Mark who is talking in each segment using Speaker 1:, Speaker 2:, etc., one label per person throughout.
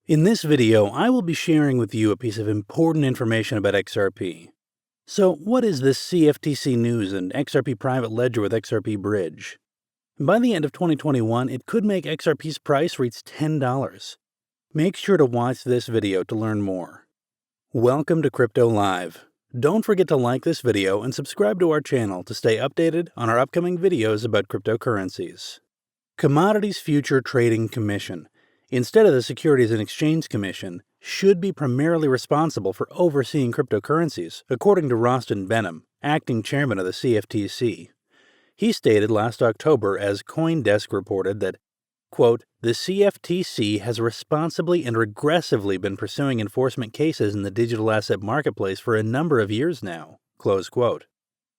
Speaker 1: In this video, I will be sharing with you a piece of important information about XRP. So, what is this CFTC News and XRP Private Ledger with XRP Bridge? By the end of 2021, it could make XRP's price reach $10. Make sure to watch this video to learn more. Welcome to Crypto Live. Don't forget to like this video and subscribe to our channel to stay updated on our upcoming videos about cryptocurrencies. Commodities Future Trading Commission, instead of the Securities and Exchange Commission, should be primarily responsible for overseeing cryptocurrencies, according to Rostin Benham, acting chairman of the CFTC. He stated last October, as CoinDesk reported, that, quote, "The CFTC has responsibly and regressively been pursuing enforcement cases in the digital asset marketplace for a number of years now," close quote.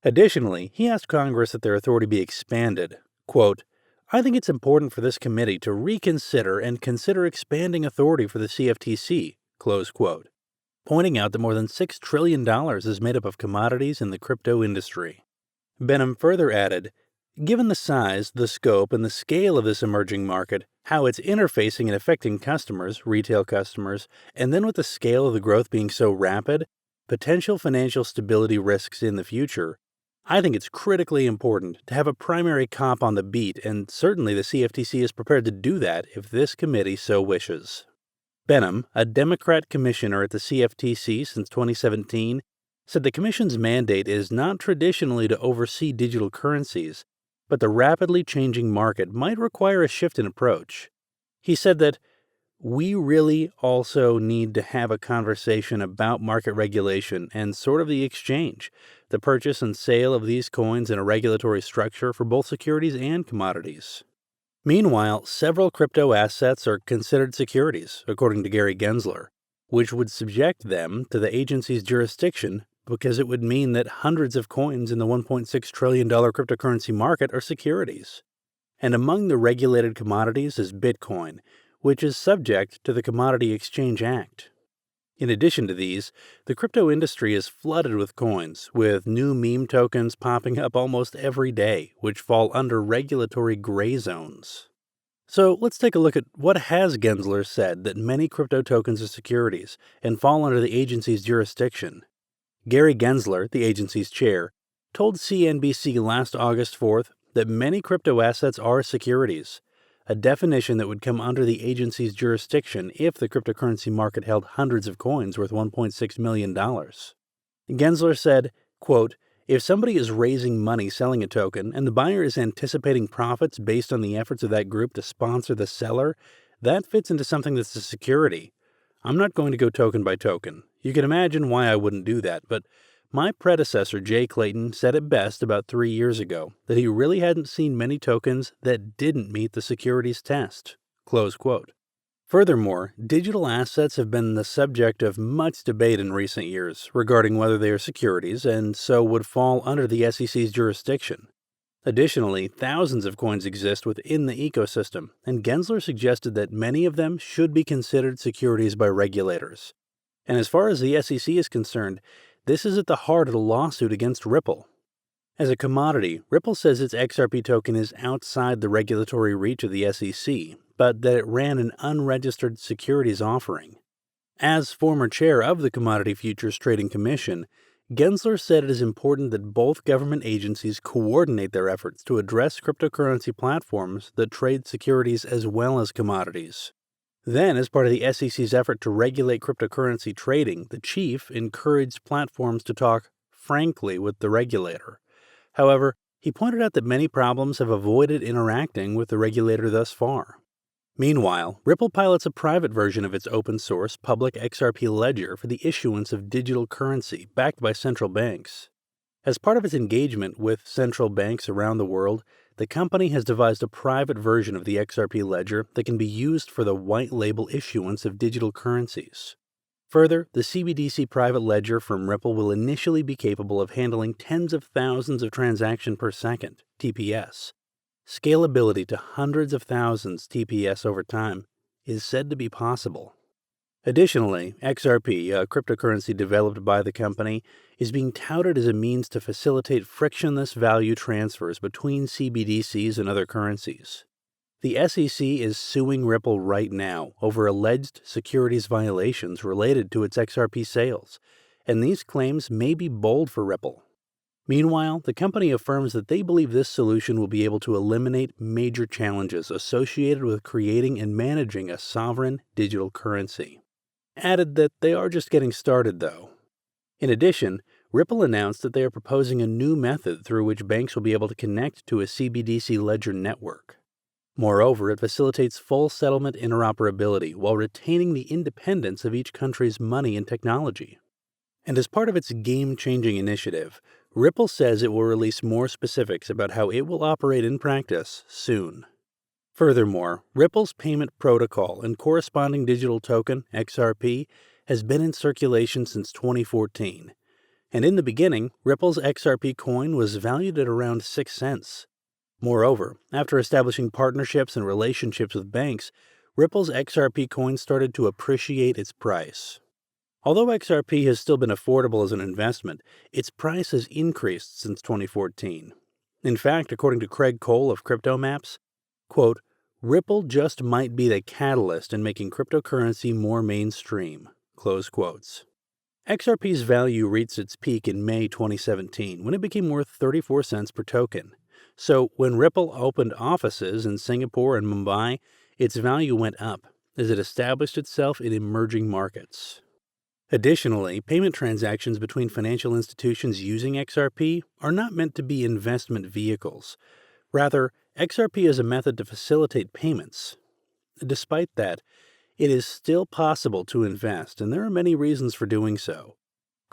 Speaker 1: Additionally, he asked Congress that their authority be expanded. Quote, "I think it's important for this committee to reconsider and consider expanding authority for the CFTC," close quote, pointing out that more than $6 trillion is made up of commodities in the crypto industry. Benham further added, "Given the size, the scope, and the scale of this emerging market, how it's interfacing and affecting customers, retail customers, and then with the scale of the growth being so rapid, potential financial stability risks in the future, I think it's critically important to have a primary cop on the beat, and certainly the CFTC is prepared to do that if this committee so wishes." Benham, a Democrat commissioner at the CFTC since 2017, said the commission's mandate is not traditionally to oversee digital currencies, but the rapidly changing market might require a shift in approach. He said that, "We really also need to have a conversation about market regulation and sort of the exchange, the purchase and sale of these coins in a regulatory structure for both securities and commodities." Meanwhile, several crypto assets are considered securities, according to Gary Gensler, which would subject them to the agency's jurisdiction because it would mean that hundreds of coins in the $1.6 trillion cryptocurrency market are securities. And among the regulated commodities is Bitcoin, which is subject to the Commodity Exchange Act. In addition to these, the crypto industry is flooded with coins, with new meme tokens popping up almost every day, which fall under regulatory gray zones. So let's take a look at what has Gensler said that many crypto tokens are securities and fall under the agency's jurisdiction. Gary Gensler, the agency's chair, told CNBC last August 4th that many crypto assets are securities, a definition that would come under the agency's jurisdiction if the cryptocurrency market held hundreds of coins worth $1.6 million. Gensler said, quote, "If somebody is raising money selling a token and the buyer is anticipating profits based on the efforts of that group to sponsor the seller, that fits into something that's a security. I'm not going to go token by token. You can imagine why I wouldn't do that, but my predecessor, Jay Clayton, said it best about 3 years ago that he really hadn't seen many tokens that didn't meet the securities test." Close quote. Furthermore, digital assets have been the subject of much debate in recent years regarding whether they are securities and so would fall under the SEC's jurisdiction. Additionally, thousands of coins exist within the ecosystem, and Gensler suggested that many of them should be considered securities by regulators. And as far as the SEC is concerned, this is at the heart of the lawsuit against Ripple. As a commodity, Ripple says its XRP token is outside the regulatory reach of the SEC, but that it ran an unregistered securities offering. As former chair of the Commodity Futures Trading Commission, Gensler said it is important that both government agencies coordinate their efforts to address cryptocurrency platforms that trade securities as well as commodities. Then, as part of the SEC's effort to regulate cryptocurrency trading, the chief encouraged platforms to talk frankly with the regulator. However, he pointed out that many problems have avoided interacting with the regulator thus far. Meanwhile, Ripple pilots a private version of its open-source public XRP ledger for the issuance of digital currency backed by central banks. As part of its engagement with central banks around the world, the company has devised a private version of the XRP ledger that can be used for the white label issuance of digital currencies. Further, the CBDC private ledger from Ripple will initially be capable of handling tens of thousands of transactions per second, TPS. Scalability to hundreds of thousands TPS over time is said to be possible. Additionally, XRP, a cryptocurrency developed by the company, is being touted as a means to facilitate frictionless value transfers between CBDCs and other currencies. The SEC is suing Ripple right now over alleged securities violations related to its XRP sales, and these claims may be bold for Ripple. Meanwhile, the company affirms that they believe this solution will be able to eliminate major challenges associated with creating and managing a sovereign digital currency. Added that they are just getting started, though. In addition, Ripple announced that they are proposing a new method through which banks will be able to connect to a CBDC ledger network. Moreover, it facilitates full settlement interoperability while retaining the independence of each country's money and technology. And as part of its game-changing initiative, Ripple says it will release more specifics about how it will operate in practice soon. Furthermore, Ripple's payment protocol and corresponding digital token, XRP, has been in circulation since 2014. And in the beginning, Ripple's XRP coin was valued at around 6 cents. Moreover, after establishing partnerships and relationships with banks, Ripple's XRP coin started to appreciate its price. Although XRP has still been affordable as an investment, its price has increased since 2014. In fact, according to Craig Cole of CryptoMaps, quote, Ripple just might be the catalyst in making cryptocurrency more mainstream, close quotes. XRP's value reached its peak in May 2017 when it became worth 34 cents per token. So when Ripple opened offices in Singapore and Mumbai, its value went up as it established itself in emerging markets. Additionally, payment transactions between financial institutions using XRP are not meant to be investment vehicles. Rather, XRP is a method to facilitate payments. Despite that, it is still possible to invest, and there are many reasons for doing so.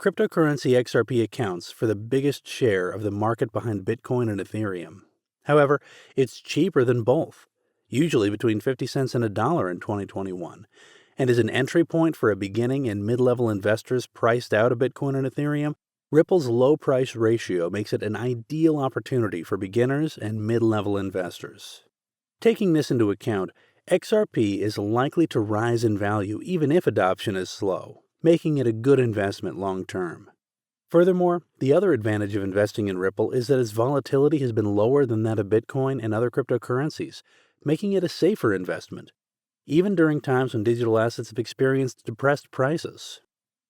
Speaker 1: Cryptocurrency XRP accounts for the biggest share of the market behind Bitcoin and Ethereum. However, it's cheaper than both, usually between 50 cents and $1 in 2021, and is an entry point for a beginning and mid-level investors priced out of Bitcoin and Ethereum. Ripple's low price ratio makes it an ideal opportunity for beginners and mid-level investors. Taking this into account, XRP is likely to rise in value even if adoption is slow, making it a good investment long-term. Furthermore, the other advantage of investing in Ripple is that its volatility has been lower than that of Bitcoin and other cryptocurrencies, making it a safer investment, even during times when digital assets have experienced depressed prices.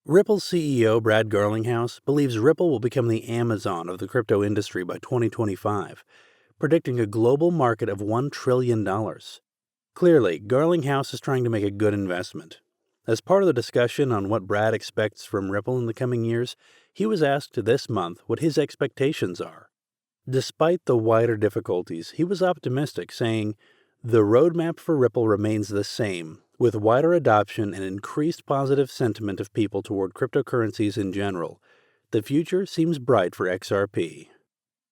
Speaker 1: Ripple's CEO Brad Garlinghouse believes Ripple will become the Amazon of the crypto industry by 2025, predicting a global market of $1 trillion. Clearly, Garlinghouse is trying to make a good investment. As part of the discussion on what Brad expects from Ripple in the coming years, he was asked this month what his expectations are. Despite the wider difficulties, he was optimistic, saying, "The roadmap for Ripple remains the same, with wider adoption and increased positive sentiment of people toward cryptocurrencies in general. The future seems bright for XRP."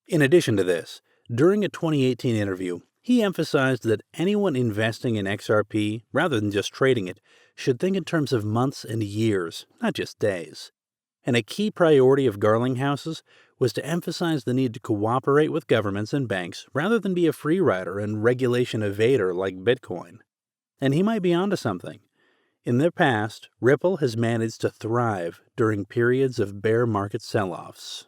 Speaker 1: In addition to this, during a 2018 interview, he emphasized that anyone investing in XRP, rather than just trading it, should think in terms of months and years, not just days. And a key priority of Garlinghouse's was to emphasize the need to cooperate with governments and banks rather than be a free rider and regulation evader like Bitcoin. And he might be onto something. In the past, Ripple has managed to thrive during periods of bear market sell-offs.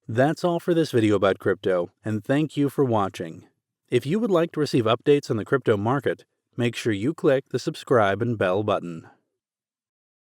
Speaker 1: That's all for this video about crypto, and thank you for watching. If you would like to receive updates on the crypto market, make sure you click the subscribe and bell button.